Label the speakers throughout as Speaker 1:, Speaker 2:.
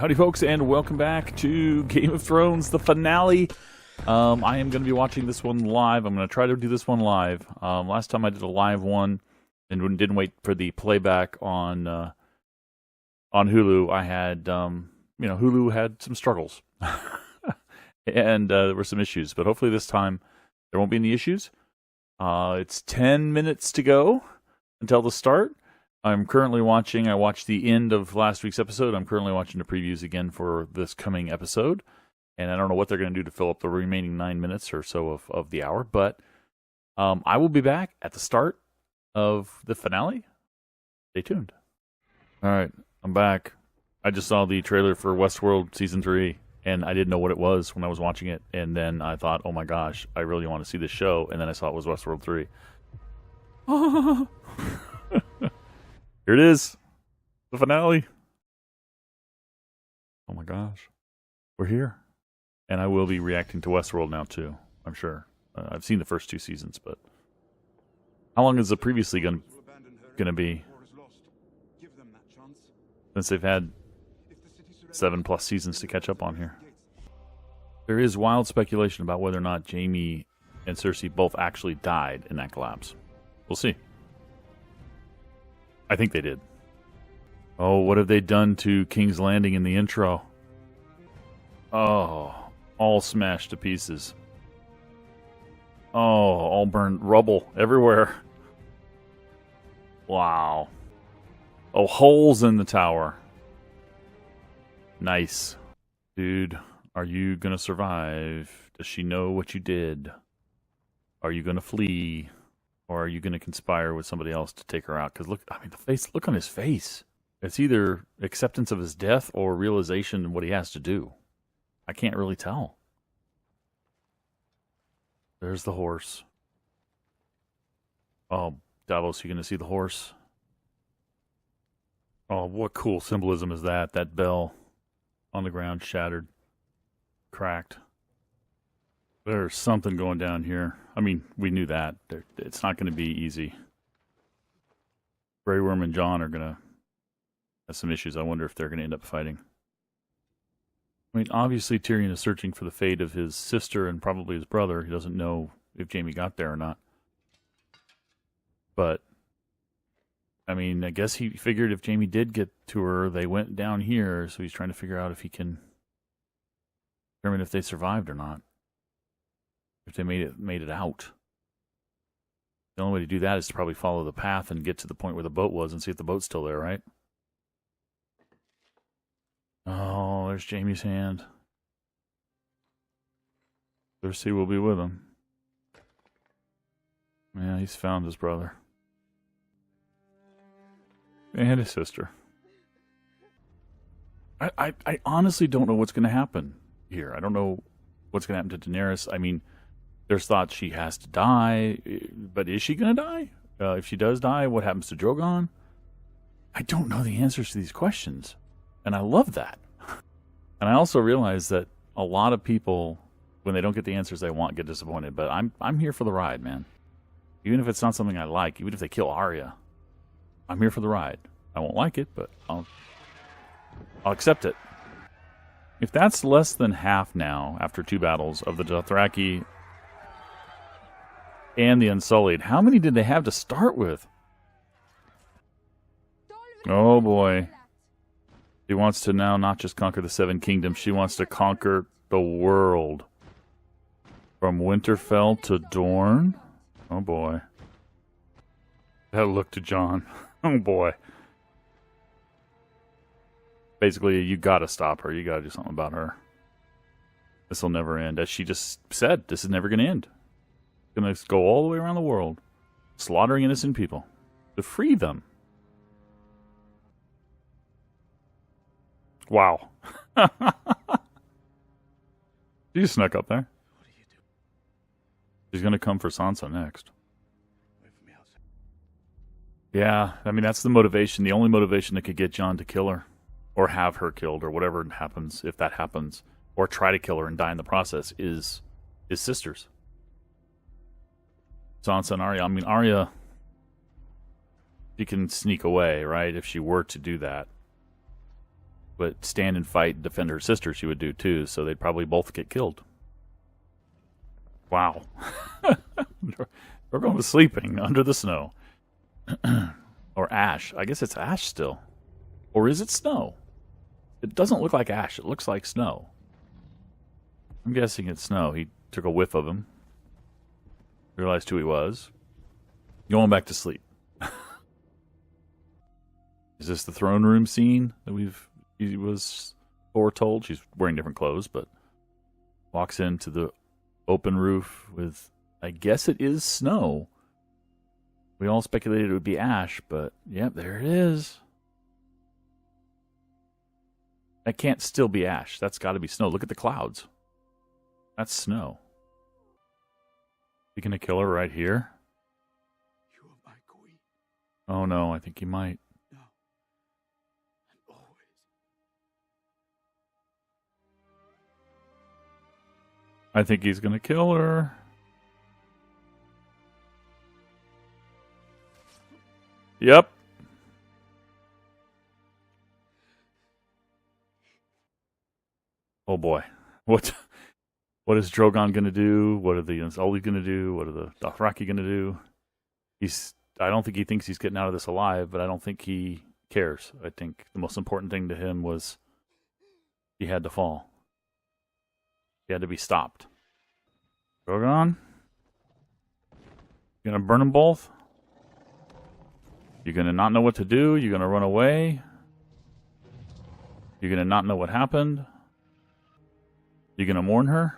Speaker 1: Howdy, folks, and welcome back to Game of Thrones, the finale. I am going to be watching this one live. I'm going to try to do this one live. Last time I did a live one and didn't wait for the playback on Hulu. I had, Hulu had some struggles, and there were some issues. But hopefully this time there won't be any issues. It's 10 minutes to go until the start. I'm currently watching, I watched the end of last week's episode. I'm currently watching the previews again for this coming episode. And I don't know what they're going to do to fill up the remaining 9 minutes or so of the hour. But I will be back at the start of the finale. Stay tuned. All right, I'm back. I just saw the trailer for Westworld Season 3. And I didn't know what it was when I was watching it. And then I thought, oh my gosh, I really want to see this show. And then I saw it was Westworld 3. Here it is, the finale. Oh my gosh, we're here. And I will be reacting to Westworld now too, I'm sure. I've seen the first 2 seasons, but how long is it previously going to be? Since they've had 7+ seasons to catch up on here. There is wild speculation about whether or not Jaime and Cersei both actually died in that collapse. We'll see. I think they did. Oh, what have they done to King's Landing in the intro? Oh, all smashed to pieces. Oh, all burned rubble everywhere. Wow. Oh, holes in the tower. Nice. Dude, are you gonna survive? Does she know what you did? Are you gonna flee? Or are you going to conspire with somebody else to take her out? Because look on his face. It's either acceptance of his death or realization of what he has to do. I can't really tell. There's the horse. Oh, Davos, you going to see the horse? Oh, what cool symbolism is that? That bell on the ground shattered, cracked. There's something going down here. I mean, we knew that. It's not going to be easy. Grey Worm and Jon are going to have some issues. I wonder if they're going to end up fighting. I mean, obviously Tyrion is searching for the fate of his sister and probably his brother. He doesn't know if Jaime got there or not. But, I mean, I guess he figured if Jaime did get to her, they went down here. So he's trying to figure out if he can determine if they survived or not. If they made it out. The only way to do that is to probably follow the path and get to the point where the boat was and see if the boat's still there, right? Oh, there's Jaime's hand. Cersei will be with him. Yeah, he's found his brother. And his sister. I honestly don't know what's going to happen here. I don't know what's going to happen to Daenerys. I mean, there's thought she has to die, but is she going to die? If she does die, what happens to Drogon? I don't know the answers to these questions, and I love that. And I also realize that a lot of people, when they don't get the answers they want, get disappointed. But I'm here for the ride, man. Even if it's not something I like, even if they kill Arya, I'm here for the ride. I won't like it, but I'll accept it. If that's less than half now, after 2 battles, of the Dothraki and the Unsullied, how many did they have to start with? Oh boy. She wants to now not just conquer the 7 kingdoms, she wants to conquer the world. From Winterfell to Dorne? Oh boy. That look to Jon. Oh boy. Basically, you gotta stop her. You gotta do something about her. This will never end. As she just said, this is never gonna end. It's gonna go all the way around the world, slaughtering innocent people to free them. Wow. She just snuck up there. What are you doing? She's gonna come for Sansa next. Yeah, I mean, that's the motivation. The only motivation that could get Jon to kill her. Or have her killed, or whatever happens, if that happens. Or try to kill her and die in the process, is his sisters. Sansa and Arya. I mean, Arya, she can sneak away, right? If she were to do that. but stand and fight and defend her sister, she would do too. So they'd probably both get killed. Wow. Drogon was sleeping under the snow. Or ash. I guess it's ash still. Or is it snow? It doesn't look like ash. It looks like snow. I'm guessing it's snow. He took a whiff of him. Realized who he was. Going back to sleep. Is this the throne room scene that he was foretold? She's wearing different clothes, but walks into the open roof with, I guess it is snow. We all speculated it would be ash, but yep, there it is. That can't still be ash. That's got to be snow. Look at the clouds. That's snow. He gonna kill her right here?
Speaker 2: You are my queen.
Speaker 1: Oh no, I think he might.
Speaker 2: Now and always.
Speaker 1: I think he's gonna kill her. Yep. Oh boy. What is Drogon gonna do? What are the Unsullied gonna do? What are the Dothraki gonna do? I don't think he thinks he's getting out of this alive, but I don't think he cares. I think the most important thing to him was he had to fall. He had to be stopped. Drogon? You gonna burn them both? You're gonna not know what to do? You're gonna run away? You're gonna not know what happened? You're gonna mourn her?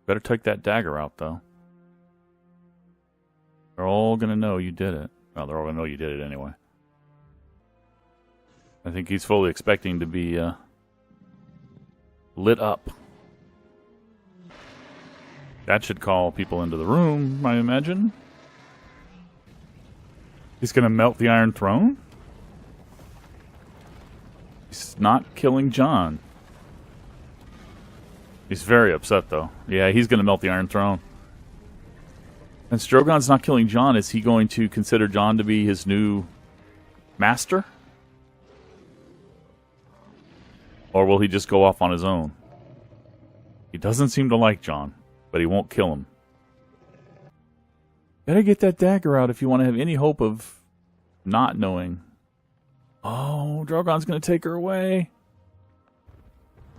Speaker 1: Better take that dagger out, though. They're all gonna know you did it. Well, they're all gonna know you did it anyway. I think he's fully expecting to be lit up. That should call people into the room, I imagine. He's gonna melt the Iron Throne? He's not killing Jon. He's very upset, though. Yeah, he's going to melt the Iron Throne. Since Drogon's not killing Jon, is he going to consider Jon to be his new master? Or will he just go off on his own? He doesn't seem to like Jon, but he won't kill him. Better get that dagger out if you want to have any hope of not knowing. Oh, Drogon's going to take her away.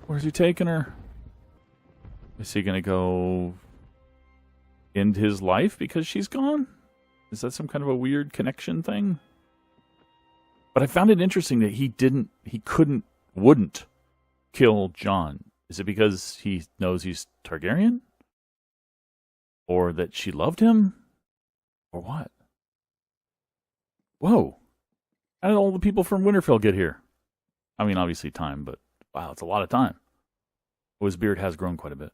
Speaker 1: Where's he taking her? Is he going to go end his life because she's gone? Is that some kind of a weird connection thing? But I found it interesting that wouldn't kill Jon. Is it because he knows he's Targaryen? Or that she loved him? Or what? Whoa. How did all the people from Winterfell get here? I mean, obviously time, but wow, it's a lot of time. Oh, his beard has grown quite a bit.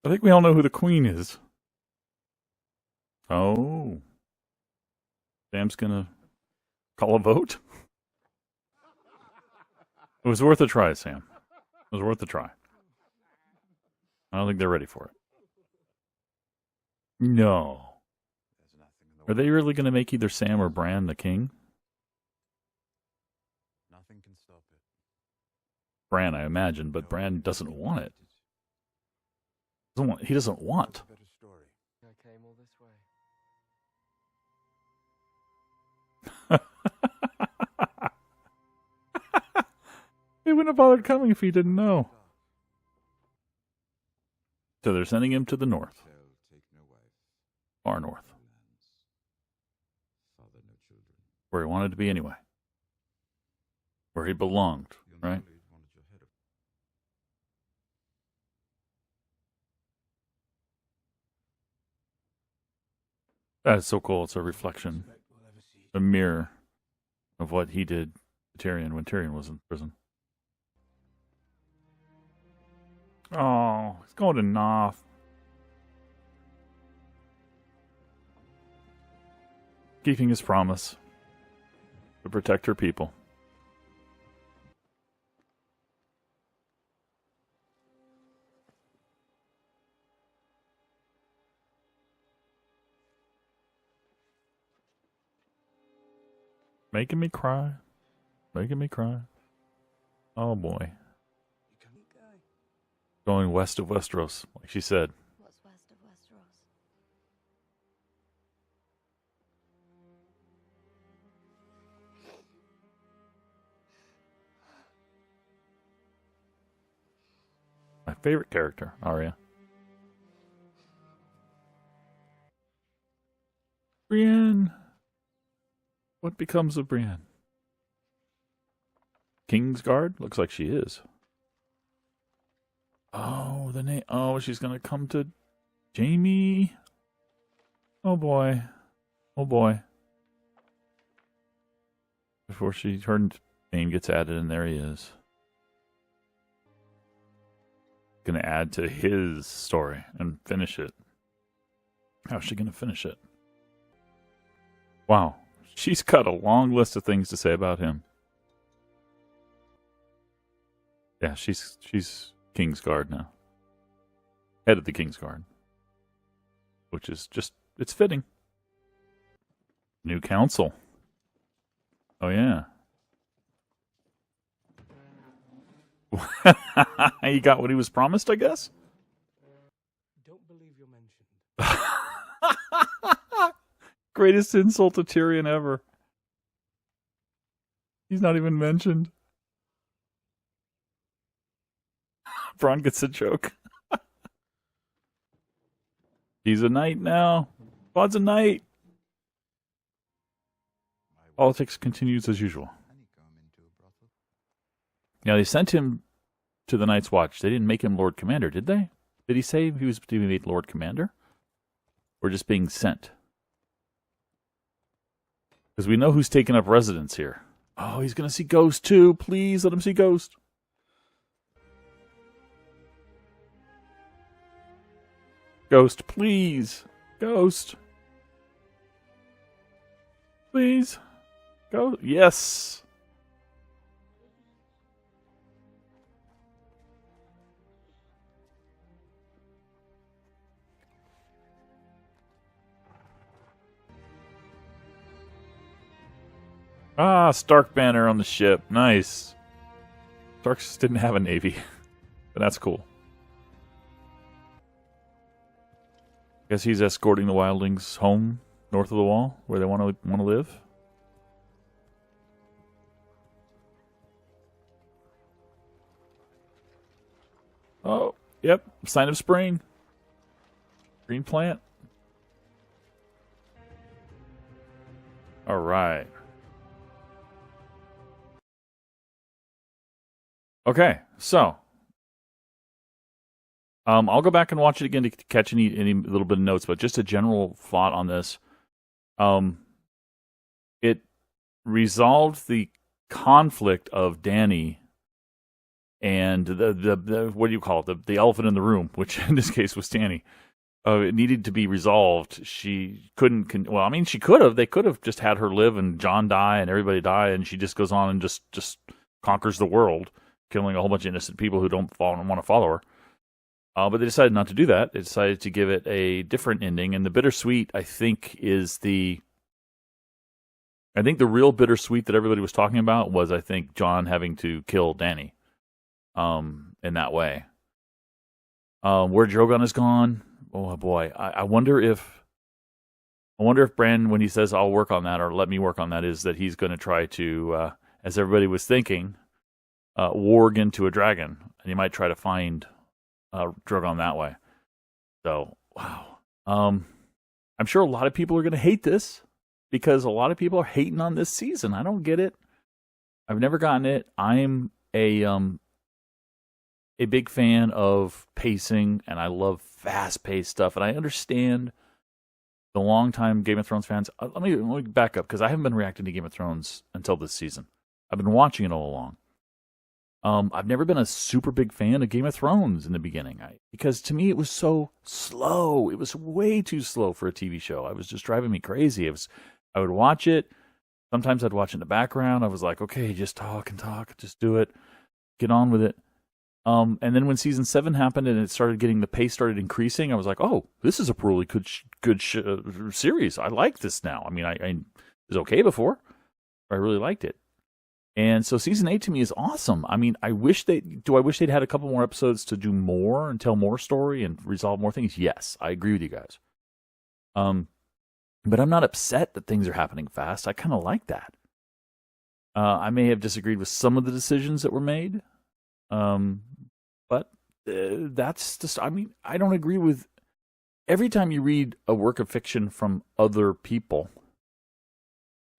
Speaker 1: I think we all know who the queen is. Oh. Sam's gonna call a vote? It was worth a try, Sam. It was worth a try. I don't think they're ready for it. No. Are they really going to make either Sam or Bran the king?
Speaker 2: Nothing can stop it.
Speaker 1: Bran, I imagine, but Bran doesn't want it. He doesn't want.
Speaker 3: I came all this way.
Speaker 1: He wouldn't have bothered coming if he didn't know. So they're sending him to the north. Far north. Where he wanted to be anyway. Where he belonged, right? That is so cool. It's a reflection, a mirror of what he did to Tyrion when Tyrion was in prison. Oh, he's going to Noth. Keeping his promise to protect her people. Making me cry. Making me cry. Oh boy.
Speaker 2: You can go.
Speaker 1: Going west of Westeros, like she said.
Speaker 4: What's west of Westeros?
Speaker 1: My favorite character, Arya. Brienne. What becomes of Brienne? Kingsguard? Looks like she is. Oh, the name. Oh, she's gonna come to Jaime. Oh boy. Oh boy. Before her name gets added, and there he is. Gonna add to his story and finish it. How's she gonna finish it? Wow. She's got a long list of things to say about him. Yeah, she's Kingsguard now. Head of the Kingsguard. Which is just, it's fitting. New council. Oh, yeah. He got what he was promised, I guess?
Speaker 2: Don't believe you're mentioned.
Speaker 1: Greatest insult to Tyrion ever. He's not even mentioned. Bronn gets a joke. He's a knight now. Bron's a knight. Politics continues as usual. Now, they sent him to the Night's Watch. They didn't make him Lord Commander, did they? Did he say he was to be made Lord Commander? Or just being sent? Because we know who's taking up residence here. Oh, he's going to see Ghost too. Please let him see Ghost. Ghost, please. Ghost. Please. Go. Yes. Ah, Stark banner on the ship. Nice. Starks didn't have a navy, but that's cool. Guess he's escorting the wildlings home north of the wall, where they want to live. Oh, yep. Sign of spring. Green plant. All right. Okay, so I'll go back and watch it again to catch any little bit of notes, but just a general thought on this. It resolved the conflict of Dany and the what do you call it? The elephant in the room, which in this case was Dany. It needed to be resolved. She couldn't. Well, I mean, she could have. They could have just had her live and Jon die and everybody die, and she just goes on and just conquers the world, killing a whole bunch of innocent people who don't want to follow her. But they decided not to do that. They decided to give it a different ending. And the bittersweet, I think, the real bittersweet that everybody was talking about was, I think, Jon having to kill Dany in that way. Where Drogon is gone, oh boy. I wonder if Bran, when he says, I'll work on that, or let me work on that, is that he's going to try to, as everybody was thinking, warg into a dragon. And he might try to find Drogon that way. So, wow. I'm sure a lot of people are going to hate this because a lot of people are hating on this season. I don't get it. I've never gotten it. I'm a big fan of pacing, and I love fast-paced stuff. And I understand the long-time Game of Thrones fans. Let me back up because I haven't been reacting to Game of Thrones until this season. I've been watching it all along. I've never been a super big fan of Game of Thrones in the beginning because to me it was so slow. It was way too slow for a TV show. It was just driving me crazy. I would watch it. Sometimes I'd watch it in the background. I was like, okay, just talk and talk. Just do it. Get on with it. And then when season 7 happened and it started getting, the pace started increasing, I was like, oh, this is a really good series. I like this now. I mean, it was okay before. I really liked it. And so season 8 to me is awesome. I mean, I wish they'd had a couple more episodes to do more and tell more story and resolve more things? Yes, I agree with you guys. But I'm not upset that things are happening fast. I kind of like that. I may have disagreed with some of the decisions that were made. But that's just, I mean, I don't agree with, every time you read a work of fiction from other people,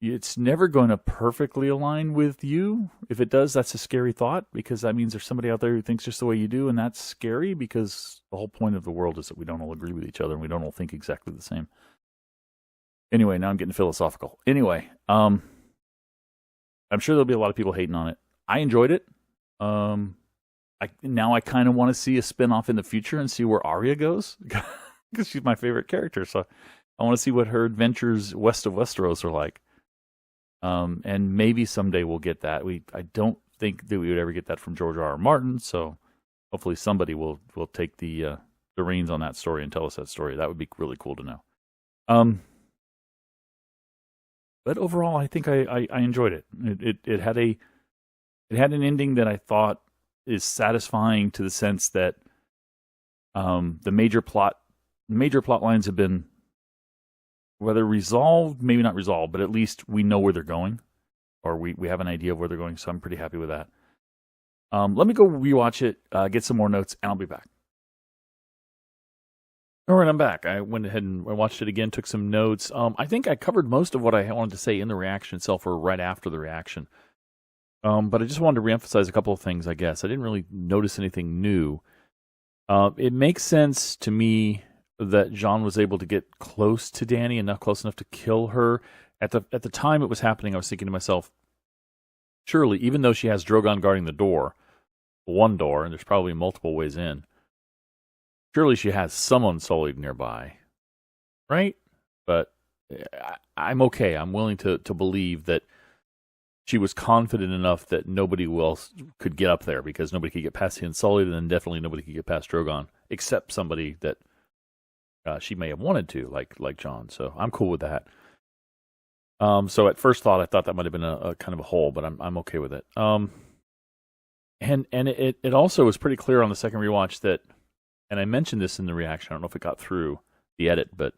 Speaker 1: it's never going to perfectly align with you. If it does, that's a scary thought, because that means there's somebody out there who thinks just the way you do, and that's scary, because the whole point of the world is that we don't all agree with each other and we don't all think exactly the same. Anyway, now I'm getting philosophical. Anyway, I'm sure there'll be a lot of people hating on it. I enjoyed it. Now I kind of want to see a spin-off in the future and see where Arya goes, because she's my favorite character. So I want to see what her adventures west of Westeros are like. And maybe someday we'll get that. I don't think that we would ever get that from George R.R. Martin. So hopefully somebody will take the reins on that story and tell us that story. That would be really cool to know. But overall, I think I enjoyed it. It had an ending that I thought is satisfying, to the sense that the major plot lines have been, whether resolved, maybe not resolved, but at least we know where they're going, or we have an idea of where they're going. So I'm pretty happy with that. Let me go rewatch it, get some more notes, and I'll be back. All right, I'm back. I went ahead and I watched it again, took some notes. I think I covered most of what I wanted to say in the reaction itself, or right after the reaction. But I just wanted to reemphasize a couple of things, I guess. I didn't really notice anything new. It makes sense to me that Jon was able to get close to Dany, and not close enough to kill her. At the time it was happening, I was thinking to myself, surely, even though she has Drogon guarding the door, one door, and there's probably multiple ways in, surely she has someone Unsullied nearby, right? But I'm okay. I'm willing to believe that she was confident enough that nobody else could get up there, because nobody could get past the Unsullied, and then definitely nobody could get past Drogon, except somebody that she may have wanted to, like Jon. So I'm cool with that. So at first thought, I thought that might have been a kind of a hole, but I'm okay with it. And it also was pretty clear on the second rewatch that, and I mentioned this in the reaction, I don't know if it got through the edit, but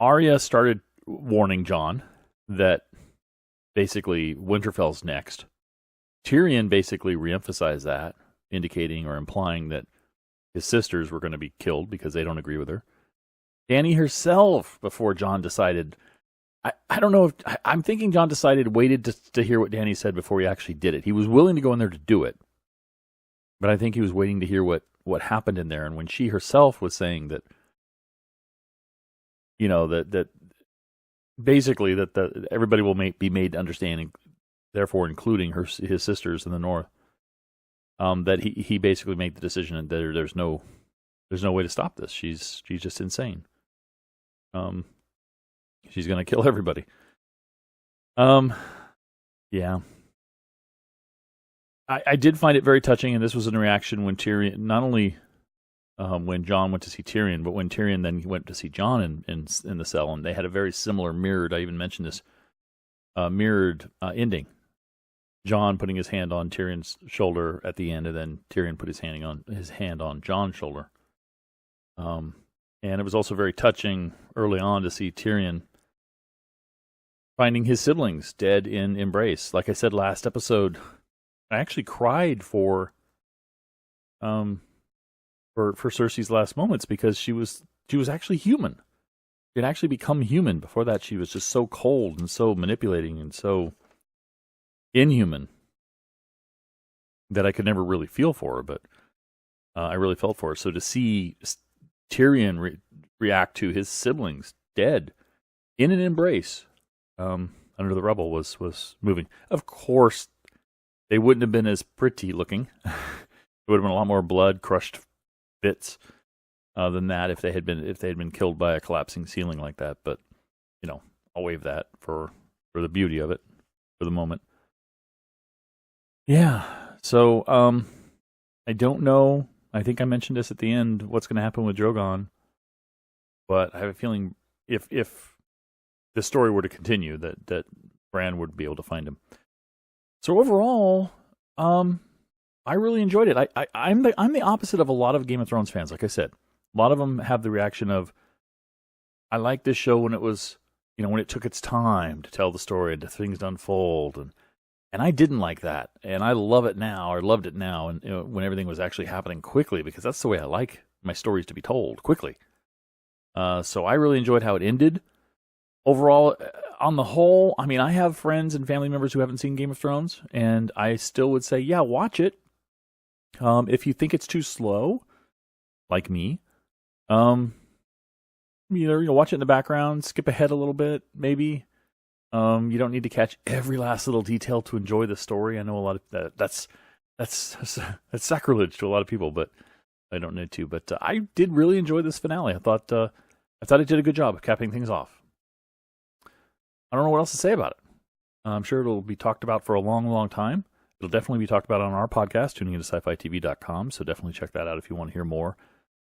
Speaker 1: Arya started warning Jon that basically Winterfell's next. Tyrion basically reemphasized that, indicating or implying that his sisters were going to be killed because they don't agree with her. Dany herself, before Jon decided, I don't know if, I'm thinking Jon waited to hear what Dany said before he actually did it. He was willing to go in there to do it, but I think he was waiting to hear what happened in there. And when she herself was saying that, you know, that basically that everybody will be made understanding, therefore including his sisters in the north, that he basically made the decision that there's no way to stop this. She's just insane. She's gonna kill everybody. Yeah. I did find it very touching, and this was in reaction when Tyrion, not only when Jon went to see Tyrion, but when Tyrion then went to see Jon in the cell, and they had a very similar mirrored, I even mentioned this, mirrored ending. Jon putting his hand on Tyrion's shoulder at the end, and then Tyrion put his hand on Jon's shoulder. And it was also very touching early on to see Tyrion finding his siblings dead in embrace. Like I said last episode, I actually cried for Cersei's last moments, because she was actually human. She had actually become human. Before that, she was just so cold and so manipulating and so inhuman that I could never really feel for her, but I really felt for her. So to see Tyrion react to his siblings dead in an embrace under the rubble was moving. Of course, they wouldn't have been as pretty looking. There would have been a lot more blood, crushed bits than that if they had been killed by a collapsing ceiling like that. But you know, I'll waive that for the beauty of it for the moment. Yeah. So I don't know. I think I mentioned this at the end, what's going to happen with Drogon. But I have a feeling if this story were to continue, that Bran would be able to find him. So overall, I really enjoyed it. I'm the opposite of a lot of Game of Thrones fans. Like I said, a lot of them have the reaction of, I like this show when it was, when it took its time to tell the story and to things to unfold, and I didn't like that, and I love it now, or loved it now, and when everything was actually happening quickly, because that's the way I like my stories to be told, quickly. So I really enjoyed how it ended. Overall, on the whole, I mean, I have friends and family members who haven't seen Game of Thrones, and I still would say, yeah, watch it. If you think it's too slow, like me, either watch it in the background, skip ahead a little bit, maybe. You don't need to catch every last little detail to enjoy the story. I know a lot of that's sacrilege to a lot of people, but I don't need to. But I did really enjoy this finale. I thought it did a good job of capping things off. I don't know what else to say about it. I'm sure it'll be talked about for a long, long time. It'll definitely be talked about on our podcast, tuning into sci-fi-tv.com, so definitely check that out if you want to hear more.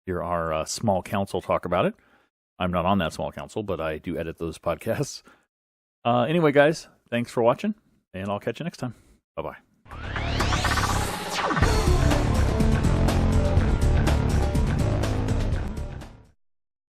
Speaker 1: Hear our small council talk about it. I'm not on that small council, but I do edit those podcasts. Anyway, guys, thanks for watching, and I'll catch you next time. Bye-bye.